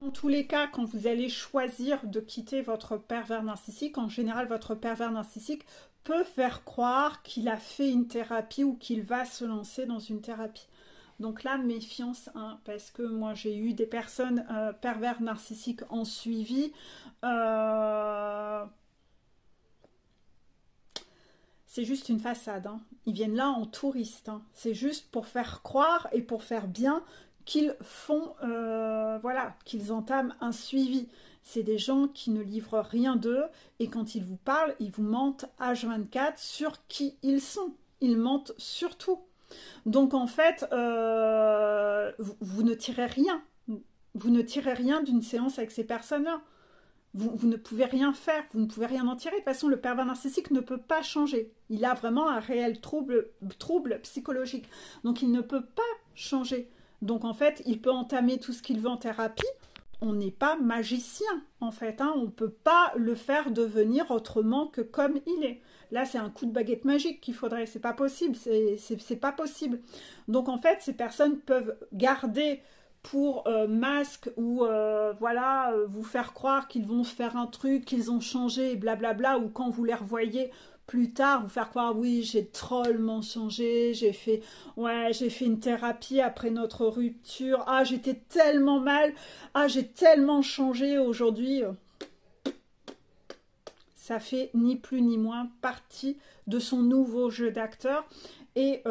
Dans tous les cas, quand vous allez choisir de quitter votre pervers narcissique, en général, votre pervers narcissique peut faire croire qu'il a fait une thérapie ou qu'il va se lancer dans une thérapie. Donc là, méfiance, hein, parce que moi j'ai eu des personnes pervers narcissiques en suivi. C'est juste une façade. Hein. Ils viennent là en touriste. Hein. C'est juste pour faire croire et pour faire bien qu'ils font, voilà, qu'ils entament un suivi. C'est des gens qui ne livrent rien d'eux et quand ils vous parlent, ils vous mentent H24 sur qui ils sont. Ils mentent sur tout. Donc en fait, vous ne tirez rien. Vous ne tirez rien d'une séance avec ces personnes-là. Vous ne pouvez rien faire, vous ne pouvez rien en tirer. De toute façon, le pervers narcissique ne peut pas changer. Il a vraiment un réel trouble psychologique. Donc il ne peut pas changer. Donc en fait, il peut entamer tout ce qu'il veut en thérapie. On n'est pas magicien, en fait. Hein. On ne peut pas le faire devenir autrement que comme il est. Là, c'est un coup de baguette magique qu'il faudrait. C'est pas possible. C'est pas possible. Donc en fait, ces personnes peuvent garder pour masque ou voilà, vous faire croire qu'ils vont faire un truc, qu'ils ont changé, blablabla, ou quand vous les revoyez plus tard, vous faire croire, oui, j'ai drôlement changé, j'ai fait une thérapie après notre rupture, ah, j'étais tellement mal, ah, j'ai tellement changé aujourd'hui. Ça fait ni plus ni moins partie de son nouveau jeu d'acteur. Et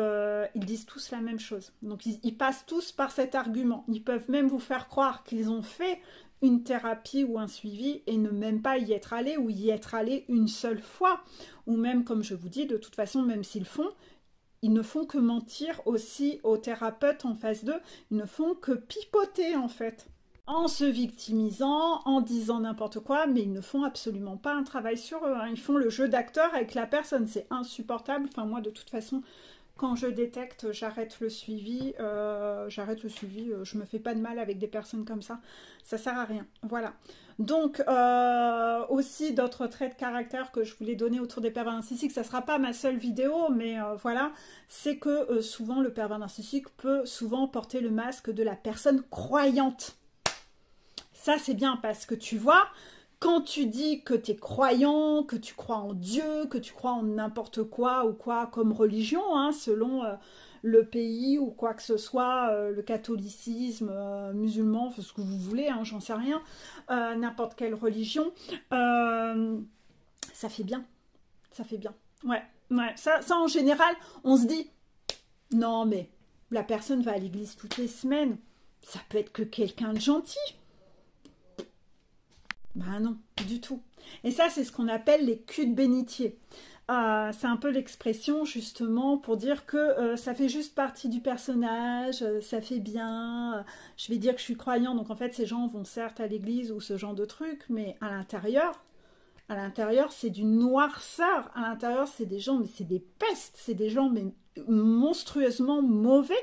ils disent tous la même chose. Donc ils passent tous par cet argument. Ils peuvent même vous faire croire qu'ils ont fait une thérapie ou un suivi et ne même pas y être allé ou y être allé une seule fois. Ou même, comme je vous dis, de toute façon, même s'ils font, ils ne font que mentir aussi aux thérapeutes en face d'eux. Ils ne font que pipoter en fait. En se victimisant, en disant n'importe quoi, mais ils ne font absolument pas un travail sur eux. Hein. Ils font le jeu d'acteur avec la personne. C'est insupportable. Enfin, moi, de toute façon, quand je détecte, j'arrête le suivi. Je me fais pas de mal avec des personnes comme ça. Ça sert à rien. Voilà. Donc, aussi d'autres traits de caractère que je voulais donner autour des pervers narcissiques. Ça sera pas ma seule vidéo, mais voilà. C'est que souvent, le pervers narcissique peut souvent porter le masque de la personne croyante. Ça, c'est bien parce que tu vois, quand tu dis que tu es croyant, que tu crois en Dieu, que tu crois en n'importe quoi ou quoi comme religion, hein, selon le pays ou quoi que ce soit, le catholicisme, musulman, ce que vous voulez, hein, j'en sais rien, n'importe quelle religion, ça fait bien. Ça fait bien. Ouais. Ça en général, on se dit, non mais la personne va à l'église toutes les semaines, ça peut être que quelqu'un de gentil. Ben non, du tout. Et ça, c'est ce qu'on appelle les culs de bénitier. C'est un peu l'expression, justement, pour dire que ça fait juste partie du personnage, ça fait bien, je vais dire que je suis croyant, donc en fait, ces gens vont certes à l'église ou ce genre de trucs, mais à l'intérieur, c'est du noirceur. À l'intérieur, c'est des gens, mais c'est des pestes, c'est des gens mais monstrueusement mauvais.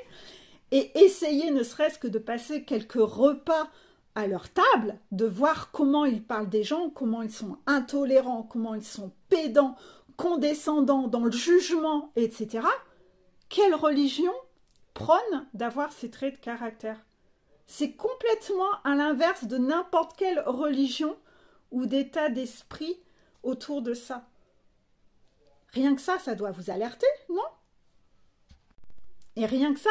Et essayer ne serait-ce que de passer quelques repas à leur table, de voir comment ils parlent des gens, comment ils sont intolérants, comment ils sont pédants, condescendants dans le jugement, etc. Quelle religion prône d'avoir ces traits de caractère? C'est complètement à l'inverse de n'importe quelle religion ou d'état d'esprit autour de ça. Rien que ça doit vous alerter, non? Et rien que ça,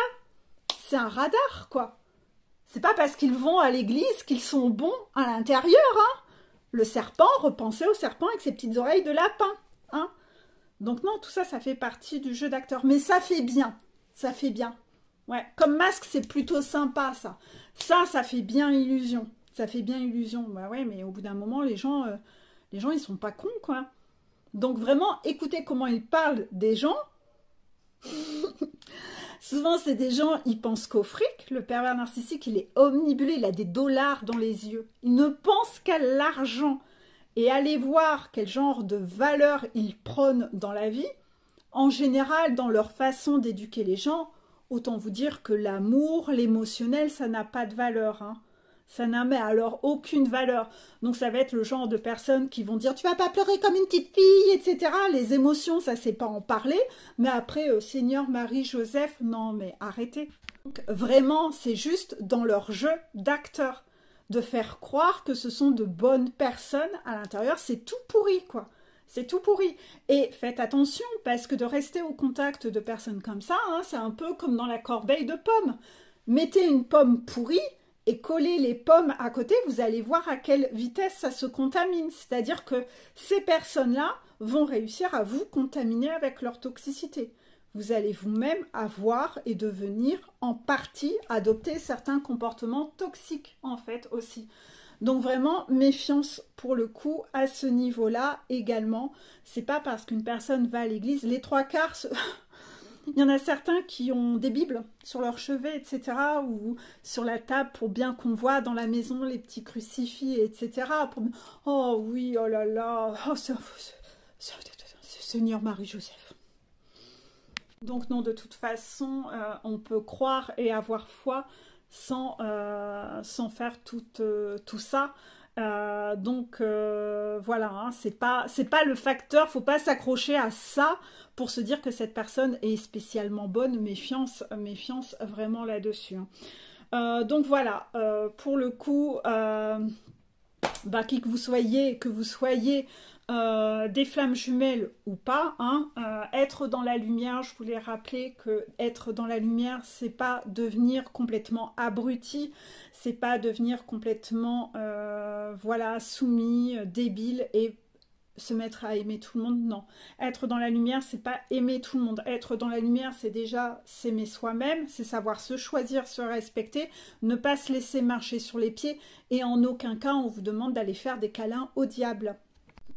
c'est un radar, quoi. C'est pas parce qu'ils vont à l'église qu'ils sont bons à l'intérieur, hein. Le serpent, repensez au serpent avec ses petites oreilles de lapin, hein. Donc non, tout ça, ça fait partie du jeu d'acteur. Mais ça fait bien, ça fait bien. Ouais, comme masque, c'est plutôt sympa, ça. Ça fait bien illusion. Ça fait bien illusion. Bah ouais, mais au bout d'un moment, les gens, ils sont pas cons, quoi. Donc vraiment, écoutez comment ils parlent des gens. Souvent, c'est des gens, ils pensent qu'au fric. Le pervers narcissique, il est omnibulé, il a des dollars dans les yeux. Il ne pense qu'à l'argent. Et allez voir quel genre de valeur ils prônent dans la vie. En général, dans leur façon d'éduquer les gens, autant vous dire que l'amour, l'émotionnel, ça n'a pas de valeur, hein. Ça n'a alors aucune valeur. Donc ça va être le genre de personnes qui vont dire « tu vas pas pleurer comme une petite fille », etc. Les émotions, ça c'est pas en parler. Mais après, Seigneur, Marie, Joseph, non mais arrêtez. Donc, vraiment, c'est juste dans leur jeu d'acteur. de faire croire que ce sont de bonnes personnes à l'intérieur, c'est tout pourri, quoi. C'est tout pourri. Et faites attention, parce que de rester au contact de personnes comme ça, hein, c'est un peu comme dans la corbeille de pommes. Mettez une pomme pourrie et collez les pommes à côté, vous allez voir à quelle vitesse ça se contamine. C'est-à-dire que ces personnes-là vont réussir à vous contaminer avec leur toxicité. Vous allez vous-même avoir et devenir en partie adopter certains comportements toxiques, en fait, aussi. Donc vraiment, méfiance pour le coup à ce niveau-là également. C'est pas parce qu'une personne va à l'église, les trois quarts, il y en a certains qui ont des bibles sur leur chevet, etc. ou sur la table pour bien qu'on voit dans la maison les petits crucifix, etc. Oh oui, oh là là, oh, Seigneur Marie-Joseph. Donc non, de toute façon, on peut croire et avoir foi sans faire tout ça. Voilà, hein, c'est pas le facteur, faut pas s'accrocher à ça pour se dire que cette personne est spécialement bonne. Méfiance vraiment là-dessus. Hein. Donc voilà, pour le coup, qui que vous soyez, des flammes jumelles ou pas, hein, être dans la lumière, je voulais rappeler que être dans la lumière, c'est pas devenir complètement abruti, c'est pas devenir complètement voilà, soumis, débile et se mettre à aimer tout le monde. Non, être dans la lumière, c'est pas aimer tout le monde. Être dans la lumière, c'est déjà s'aimer soi-même, c'est savoir se choisir, se respecter, ne pas se laisser marcher sur les pieds, et en aucun cas on vous demande d'aller faire des câlins au diable.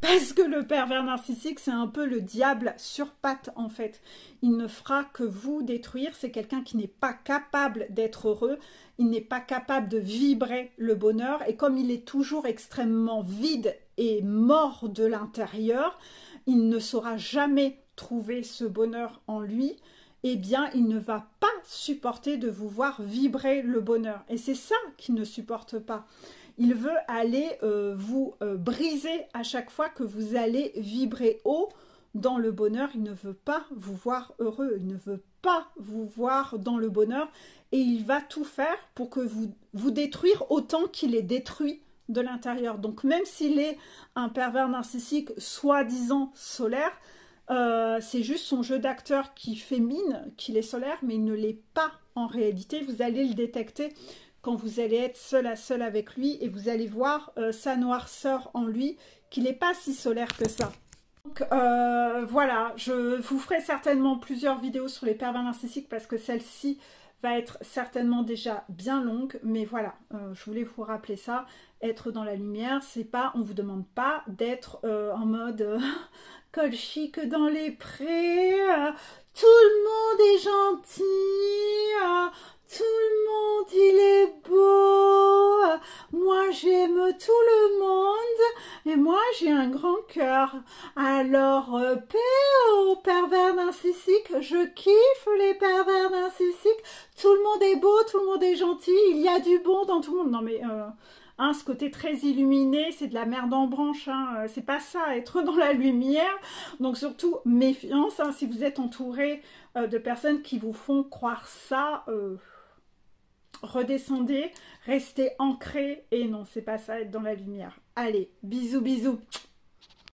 Parce que le pervers narcissique, c'est un peu le diable sur pattes, en fait. Il ne fera que vous détruire. C'est quelqu'un qui n'est pas capable d'être heureux. Il n'est pas capable de vibrer le bonheur. Et comme il est toujours extrêmement vide et mort de l'intérieur, il ne saura jamais trouver ce bonheur en lui. Eh bien, il ne va pas supporter de vous voir vibrer le bonheur. Et c'est ça qu'il ne supporte pas. Il veut aller vous briser à chaque fois que vous allez vibrer haut dans le bonheur. Il ne veut pas vous voir heureux, il ne veut pas vous voir dans le bonheur. Et il va tout faire pour que vous détruire autant qu'il est détruit de l'intérieur. Donc même s'il est un pervers narcissique soi-disant solaire, c'est juste son jeu d'acteur qui fait mine qu'il est solaire, mais il ne l'est pas en réalité. Vous allez le détecter quand vous allez être seul à seul avec lui et vous allez voir sa noirceur en lui, qu'il n'est pas si solaire que ça. Donc voilà, je vous ferai certainement plusieurs vidéos sur les pervers narcissiques parce que celle-ci va être certainement déjà bien longue, mais voilà, je voulais vous rappeler ça. Être dans la lumière, c'est pas, on vous demande pas d'être en mode col chic dans les prés, tout le monde est gentil, tout le monde il est beau, moi j'aime tout le monde et moi j'ai un grand cœur. Alors paix aux pervers narcissiques, je kiffe les pervers narcissiques, tout le monde est beau, tout le monde est gentil, il y a du bon dans tout le monde. Non mais hein, ce côté très illuminé, c'est de la merde en branche, hein. C'est pas ça, être dans la lumière. Donc surtout, méfiance, hein, si vous êtes entouré de personnes qui vous font croire ça, redescendez, restez ancré, et non, c'est pas ça, être dans la lumière. Allez, bisous, bisous.